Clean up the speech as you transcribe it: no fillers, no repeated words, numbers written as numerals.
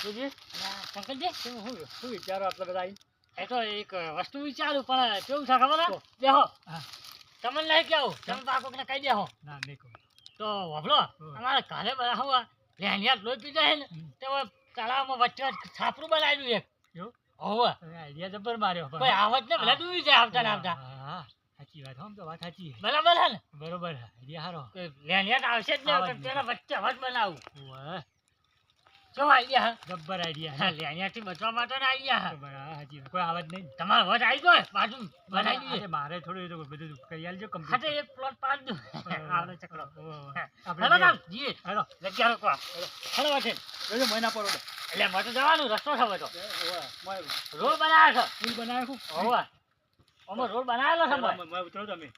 જોજી શંકરજી શું વિચારો આટલા બધા આવી? એ તો એક વસ્તુ વિચારું પણ કેવું છે ખબર હે? દેહો તમને નહીં કેવું તમે તો આ કોકને કહી દેહો ના નહીં કહું. તો વાપરો અમારા ઘરે બધા હું લેણિયા લોહી પીધા છે ને તે હવે તળાવમાં વચ્ચે છાપરું બનાવ્યું એક એવું? હોવે આઈડિયા જબર માર્યો પણ. કોઈ આવત ને ભલે ડૂબી જાય આવતા ને આવતા હા સાચી વાત. આમ તો વાત સાચી. બરાબર છે ને બરોબર આઈડિયા હારો. લેણિયા આવશે જ આવવા ને જ તેના વચ્ચે અવાજ બનાવું ઓવે શું આઈડિયા જબ્બર આઈડિયા. હા લેણિયાથી બચવા માટે ને આઈડિયા બરાબર હા સાચી વાત. કોઈ આવત નહીં. તમારો વોટ આવી ગયો બાજુ બનાવી દઈએ મારે થોડું એ તો બધું કરી આલજો હા તો કમ્પ્લીટ. એક પ્લોટ પાડ દઉં આવડે ચકડો આપણે હેલો કામ જીએ હેલો જગ્યા રોકો હેલો વાટે જોજો મહિના પર એટલે મોટો જવાનું રસ્તો છે બધો ઓવે રોડ બનાવ્યો છે પુલ બનાવ્યો છું. હોવે અમે રોડ બનાવેલો છે મોય. ઉતરો તમે.